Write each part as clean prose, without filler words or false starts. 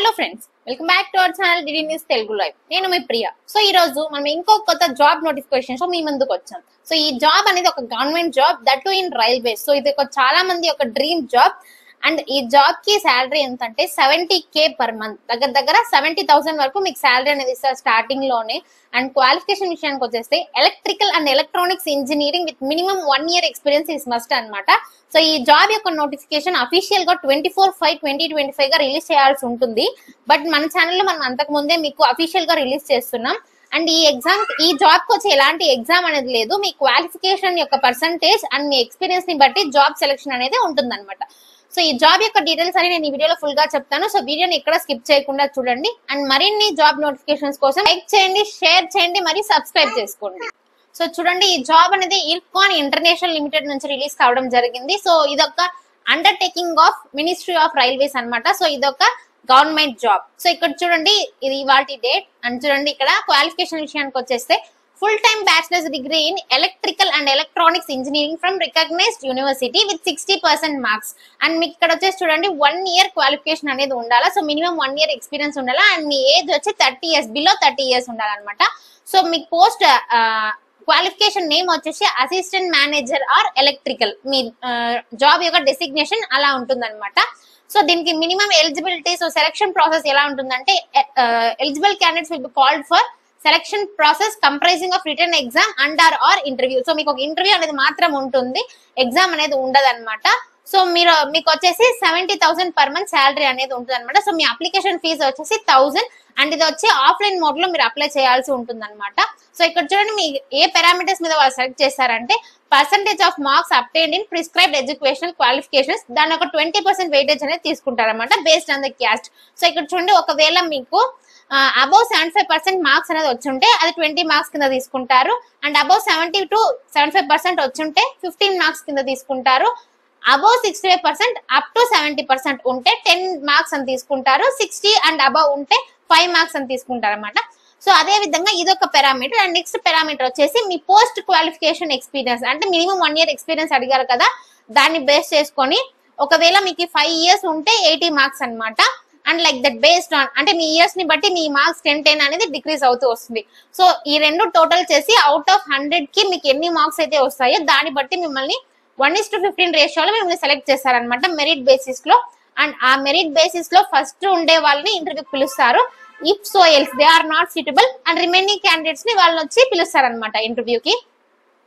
Hello friends, welcome back to our channel DD news Telugu live. నేను మీ Priya. So ఈ రోజు మనం ఇంకో కొత్త జాబ్ నోటిఫికేషన్ తో మీ ముందుకు వచ్చాం. సో ఈ జాబ్ అనేది ఒక government job, that to in railways. So ఇది చాలా మంది ఒక డ్రీమ్ జాబ్. అండ్ ఈ జాబ్ కి శాలరీ ఎంత అంటే 70K పర్ మంత్, దగ్గర 70,000 వరకు మీకు శాలరీ అనేది ఇస్తారు స్టార్టింగ్ లోనే. అండ్ క్వాలిఫికేషన్ విషయానికి వచ్చేస్తే electrical and electronics engineering with minimum 1 year experience is must అనమాట. సో ఈ జాబ్ యొక్క నోటిఫికేషన్ అఫీషియల్ గా 24/5/2025 గా రిలీజ్ చేయాల్సి ఉంటుంది. బట్ మన ఛానల్లో మనం అంతకు ముందే మీకు అఫీషియల్ గా రిలీజ్ చేస్తున్నాం. అండ్ ఈ జాబ్ కి వచ్చి ఎలాంటి ఎగ్జామ్ అనేది లేదు. మీ క్వాలిఫికేషన్ యొక్క పర్సంటేజ్ అండ్ మీ ఎక్స్పీరియన్స్ ని బట్టి జాబ్ సెలెక్షన్ అనేది ఉంటుంది అనమాట. సో ఈ జాబ్ యొక్క డీటెయిల్స్ అని నేను ఈ వీడియోలో ఫుల్ గా చెప్తాను. సో వీడియోని ఎక్కడ స్కిప్ చేయకుండా చూడండి. అండ్ మరిన్ని జాబ్ నోటిఫికేషన్స్ కోసం లైక్ చేయండి, షేర్ చేయండి, మరి సబ్స్క్రైబ్ చేసుకోండి. సో చూడండి, ఈ జాబ్ అనేది ఇర్కాన్ ఇంటర్నేషనల్ లిమిటెడ్ నుంచి రిలీజ్ కావడం జరిగింది. సో ఇదొక undertaking of ministry of railways అనమాట. సో ఇదొక గవర్నమెంట్ జాబ్. సో ఇక్కడ చూడండి, ఇది ఇవాల్టి డేట్. అండ్ చూడండి, ఇక్కడ క్వాలిఫికేషన్ విషయానికి వచ్చేస్తే full time bachelor's degree in electrical and electronics engineering from recognized university with 60% marks. And మీకు ఇక్కడ వచ్చేసి చూడండి 1 year క్వాలిఫికేషన్ అనేది ఉండాలా. సో మినిమం 1 year ఎక్స్పీరియన్స్ ఉండాలా. అండ్ మీ ఏజ్ వచ్చి 30 years, బిలో 30 years ఉండాలన్నమాట. సో మీకు పోస్ట్ క్వాలిఫికేషన్ నేమ్ వచ్చేసి అసిస్టెంట్ మేనేజర్ ఆర్ ఎలక్ట్రికల్. మీ జాబ్ యొక్క డెసిగ్నేషన్ అలా ఉంటుందన్నమాట. సో దీనికి minimum eligibility, so selection process ఎలా ఉంటుందంటే eligible candidates will be called for selection process comprising of written exam and or interview. So మీకు ఒక ఇంటర్వ్యూ అనేది మాత్రం ఉంటుంది, ఎగ్జామ్ అనేది ఉండదు అనమాట. సో మీకు వచ్చేసి 70,000 పర్ మంత్ శాలరీ అనేది ఉంటుంది అనమాట. సో మీ అప్లికేషన్ ఫీజు వచ్చేసి 1000. అండ్ ఇది వచ్చి ఆఫ్లైన్ మోడ్ లో మీరు అప్లై చేయాల్సి ఉంటుంది అనమాట. సో ఇక్కడ చూడండి, మీ ఏ పారామీటర్స్ మీద వాళ్ళు సెలెక్ట్ చేశారంటే percentage of marks obtained in prescribed educational qualifications, దాని ఒక 20% వెయిటేజ్ అనేది తీసుకుంటారు అనమాట based on the cast. So ఇక్కడ చూడండి, ఒకవేళ మీకు అబౌవ్ 75% మార్క్స్ అనేది వచ్చుంటే అది 20 మార్క్స్ కింద తీసుకుంటారు. అండ్ అబౌవ్ 70 to 75% వచ్చుంటే 15 మార్క్స్ కింద తీసుకుంటారు. అబౌవ్ 65% అప్ టు 70% ఉంటే 10 మార్క్స్ అని తీసుకుంటారు. 60 అండ్ అబౌవ్ ఉంటే 5 మార్క్స్ అని తీసుకుంటారు అనమాట. సో అదే విధంగా ఇదొక పారామీటర్. అండ్ నెక్స్ట్ పారామీటర్ వచ్చేసి మీ పోస్ట్ క్వాలిఫికేషన్ ఎక్స్పీరియన్స్, అంటే మినిమం 1 year ఎక్స్పీరియన్స్ అడిగారు కదా, దాన్ని బేస్ చేసుకొని ఒకవేళ మీకు 5 years ఉంటే 80 మార్క్స్ అనమాట. And like that based on, అంటే మీ ఇయర్స్ ని బట్టి మీ మార్క్స్ 10 అనేది డిక్రీజ్ అవుతూ వస్తుంది. సో ఈ రెండు టోటల్ చేసి అవుట్ ఆఫ్ 100 కి మీకు ఎన్ని మార్క్స్ అయితే వస్తాయో దాన్ని బట్టి మిమ్మల్ని 1:15 రేషియోలో మిమ్మల్ని సెలెక్ట్ చేస్తారనమాట మెరిట్ బేసిస్ లో. అండ్ ఆ మెరిట్ బేసిస్ లో ఫస్ట్ ఉండే వాళ్ళని ఇంటర్వ్యూకి పిలుస్తారు. If so else they are not suitable and remaining candidates ని వాళ్ళని వచ్చి పిలుస్తారనమాట ఇంటర్వ్యూకి.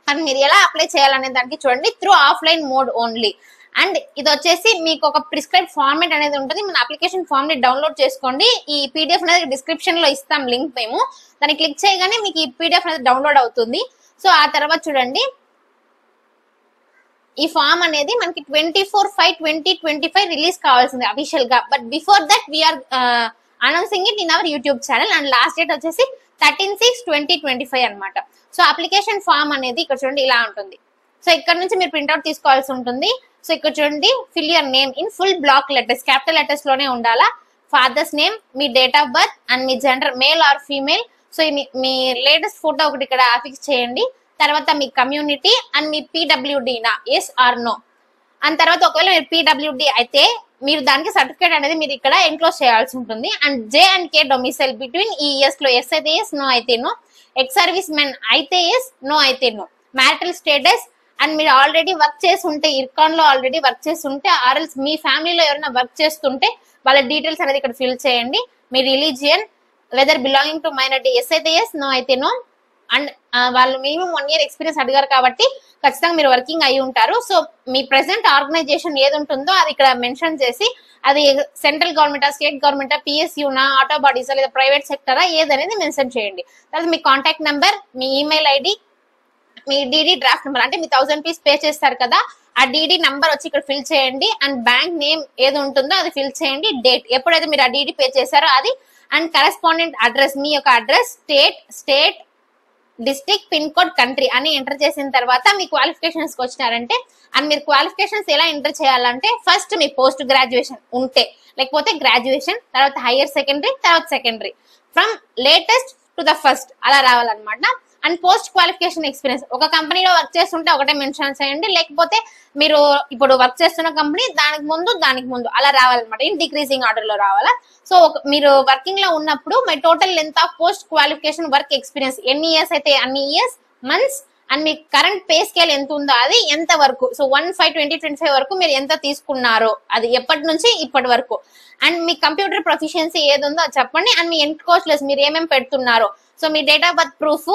అండ్ మీరు ఎలా అప్లై చేయాలనే దానికి చూడండి, through offline mode only. And ఇది వచ్చేసి మీకు ఒక ప్రిస్క్రైబ్ ఫార్మేట్ అనేది ఉంటుంది. మన అప్లికేషన్ ఫామ్ ని డౌన్లోడ్ చేసుకోండి. ఈ పీడిఎఫ్ అనేది డిస్క్రిప్షన్ లో ఇస్తాం లింక్ మేము, దాన్ని క్లిక్ చేయగానే మీకు ఈ పీడిఎఫ్ అనేది డౌన్లోడ్ అవుతుంది. సో ఆ తర్వాత చూడండి, ఈ ఫామ్ అనేది మనకి 24/5/2025 రిలీజ్ కావాల్సింది అఫీషియల్ గా. But before that we're announcing it in our YouTube channel. And last date వచ్చేసి 13/6/2025 అనమాట. సో అప్లికేషన్ ఫామ్ అనేది ఇక్కడ చూడండి ఇలా ఉంటుంది. సో ఇక్కడ నుంచి మీరు ప్రింట్అవుట్ తీసుకోవాల్సి ఉంటుంది. సో ఇక్కడ చూడండి, fill your name in full block letters, capital letters లోనే ఉండాలా. ఫాదర్స్ నేమ్, మీ డేట్ ఆఫ్ బర్త్ అండ్ మీ gender, male or female. So మీ లేటెస్ట్ ఫోటో ఒకటి ఇక్కడ ఫిక్స్ చేయండి. తర్వాత మీ కమ్యూనిటీ అండ్ మీ PWD నా ఎస్ ఆర్ నో. అండ్ తర్వాత ఒకవేళ మీరు PWD అయితే మీరు దానికి సర్టిఫికేట్ అనేది మీరు ఇక్కడ ఎన్క్లోజ్ చేయాల్సి ఉంటుంది. అండ్ J&K డొమిసైల్ బిట్వీన్ ఈ ఇయర్స్ లో ఎస్ అయితే ఎస్, నో అయితే నో. ఎక్స్ సర్వీస్ మెన్ అయితే ఎస్, నో అయితే నో. మ్యారిటల్ స్టేటస్, అండ్ మీరు ఆల్రెడీ వర్క్ చేసి ఉంటే, ఇర్కాన్ లో ఆల్రెడీ వర్క్ చేసి ఉంటే, ఆర్ఎల్స్ మీ ఫ్యామిలీలో ఎవరైనా వర్క్ చేస్తుంటే వాళ్ళ డీటెయిల్స్ అనేది ఇక్కడ ఫిల్ చేయండి. మీ religion, whether belonging to minority, yes అయితే ఎస్, నో అయితే నో. అండ్ వాళ్ళు మినిమం 1 year ఎక్స్పీరియన్స్ అడిగారు కాబట్టి ఖచ్చితంగా మీరు వర్కింగ్ అయి ఉంటారు. సో మీ ప్రెసెంట్ ఆర్గనైజేషన్ ఏది ఉంటుందో అది ఇక్కడ మెన్షన్ చేసి, అది సెంట్రల్ గవర్నమెంటా, స్టేట్ గవర్నమెంటా, PSUనా, ఆటో బాడీసా లేదా ప్రైవేట్ సెక్టరా ఏదనేది మెన్షన్ చేయండి. తర్వాత మీ కాంటాక్ట్ నెంబర్, మీ ఈమెయిల్ ఐడి, మీ DD డ్రాఫ్ట్ నెంబర్, అంటే మీ 1000 రూపీస్ పే చేస్తారు కదా, ఆ DD నంబర్ వచ్చి ఇక్కడ ఫిల్ చేయండి. అండ్ బ్యాంక్ నేమ్ ఏది ఉంటుందో అది ఫిల్ చేయండి. డేట్ ఎప్పుడైతే మీరు ఆ DD పే చేశారో అది. అండ్ కరెస్పాండెంట్ అడ్రస్, మీ యొక్క address, state, district, pin code, country అని ఎంటర్ చేసిన తర్వాత మీ క్వాలిఫికేషన్స్ వచ్చినారంటే, అండ్ మీరు క్వాలిఫికేషన్స్ ఎలా ఎంటర్ చేయాలంటే ఫస్ట్ మీ పోస్ట్ గ్రాడ్యుయేషన్ ఉంటే, లేకపోతే గ్రాడ్యుయేషన్, తర్వాత హైయర్ సెకండరీ, తర్వాత secondary, from latest to the first అలా రావాలన్నమాట. And post qualification experience. ఒక కంపెనీలో వర్క్ చేస్తుంటే ఒకటే మెన్షన్ చేయండి, లేకపోతే మీరు ఇప్పుడు వర్క్ చేస్తున్న కంపెనీ దానికి ముందు అలా రావాలన్నమాట, ఇన్ డిక్రీజింగ్ ఆర్డర్ లో రావాలా. సో మీరు వర్కింగ్ లో ఉన్నప్పుడు my total length of post qualification work experience ఎన్ని ఇయర్స్ అయితే అన్ని years, months and me current pay scale ఎంత ఉందో అది ఎంత వరకు. సో 1/5/2025 వరకు మీరు ఎంత తీసుకున్నారో అది ఎప్పటి నుంచి ఇప్పటి వరకు. అండ్ మీ కంప్యూటర్ ప్రొఫిషియన్సీ ఏది ఉందో అది చెప్పండి. అండ్ మీ ఎండ్ కోర్స్ మీరు ఏమేమి పెడుతున్నారో, సో మీ డేట్ ఆఫ్ బర్త్ ప్రూఫ్,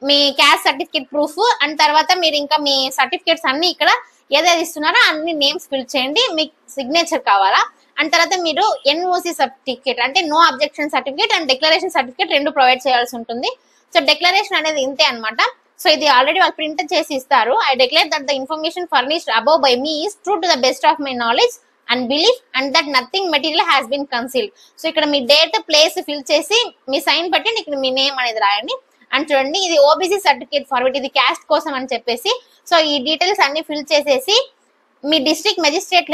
మీ క్యాస్ట్ సర్టిఫికేట్ ప్రూఫ్, అండ్ తర్వాత మీరు ఇంకా మీ సర్టిఫికేట్స్ అన్ని ఇక్కడ ఏదైతే ఇస్తున్నారో అన్ని నేమ్స్ ఫిల్ చేయండి. మీకు సిగ్నేచర్ కావాలా. అండ్ తర్వాత మీరు ఎన్ఓసి సర్టిఫికేట్ అంటే no objection certificate and declaration certificate రెండు ప్రొవైడ్ చేయాల్సి ఉంటుంది. సో డిక్లరేషన్ అనేది ఇంతే అనమాట. సో ఇది ఆల్రెడీ వాళ్ళు ప్రింట్ చేసి ఇస్తారు. I declare that the information furnished above by me is true to the best of my knowledge and belief and that nothing material has been concealed. So ఇక్కడ మీ date, place fill చేసి మీ sign పెట్టి ఇక్కడ మీ name అనేది రాయండి. And చూడండి, ఇది OBC certificate forward, ఇది క్యాస్ట్ కోసం అని చెప్పేసి. సో ఈ డీటెయిల్స్ అన్ని ఫిల్ చేసేసి మీ డిస్ట్రిక్ట్ మెజిస్ట్రేట్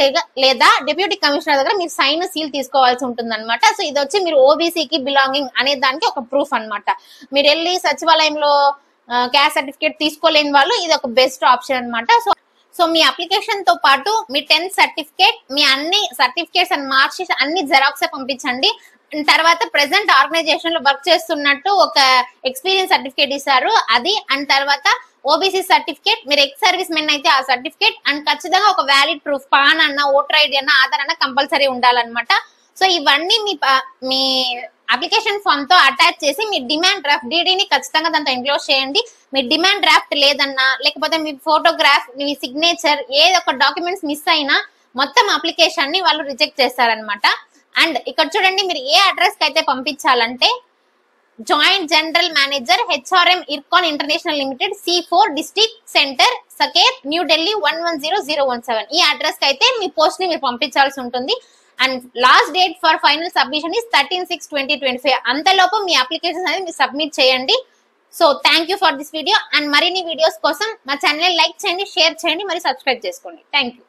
లేదా డిప్యూటీ కమిషనర్ దగ్గర మీరు సైన్ సీల్ తీసుకోవాల్సి ఉంటుంది అనమాట. సో ఇది వచ్చి మీరు ఓబీసీకి బిలాంగింగ్ అనే దానికి ఒక ప్రూఫ్ అనమాట. మీరు వెళ్ళి సచివాలయంలో క్యాస్ట్ సర్టిఫికేట్ తీసుకోలేని వాళ్ళు ఇది ఒక బెస్ట్ ఆప్షన్ అనమాట. సో మీ అప్లికేషన్ తో పాటు మీ 10th సర్టిఫికేట్, మీ అన్ని సర్టిఫికేట్స్ అండ్ మార్క్ షీట్స్ అన్ని జెరాక్స్ పంపించండి. తర్వాత ప్రెసెంట్ ఆర్గనైజేషన్ లో వర్క్ చేస్తున్నట్టు ఒక ఎక్స్పీరియన్స్ సర్టిఫికేట్ ఇస్తారు అది. అండ్ తర్వాత ఓబీసీ సర్టిఫికేట్, మీరు ఎక్స్ సర్వీస్ మెన్ అయితే ఆ సర్టిఫికేట్, అండ్ ఖచ్చితంగా ఒక వ్యాలిడ్ ప్రూఫ్, పాన్ అన్న, ఓటర్ ఐడి అన్న, ఆధార్ అన్న కంపల్సరీ ఉండాలన్నమాట. సో ఇవన్నీ మీ అప్లికేషన్ ఫామ్ తో అటాచ్ చేసి మీ డిమాండ్ డ్రాఫ్ట్ డీడీని ఖచ్చితంగా దాంతో ఎన్క్లోజ్ చేయండి. మీ డిమాండ్ డ్రాఫ్ట్ లేదన్నా, లేకపోతే మీ ఫోటోగ్రాఫ్, మీ సిగ్నేచర్ ఏదో ఒక డాక్యుమెంట్స్ మిస్ అయినా మొత్తం అప్లికేషన్ ని వాళ్ళు రిజెక్ట్ చేస్తారనమాట. అండ్ ఇక్కడ చూడండి, మీరు ఏ అడ్రస్ కి అయితే పంపించాలంటే joint general manager HRM IRCON international limited C4 district centre Saket New Delhi 110017 ఈ అడ్రస్ కి అయితే మీ పోస్ట్ ని మీరు పంపించాల్సి ఉంటుంది. And last date for final submission is 13/6/2025. అంతలోపు మీ అప్లికేషన్ అనేది మీరు సబ్మిట్ చేయండి. So thank you for this video. And మరిన్ని వీడియోస్ కోసం మా ఛానల్ లైక్ చేయండి, షేర్ చేయండి, మరి సబ్స్క్రైబ్ చేసుకోండి. Thank you.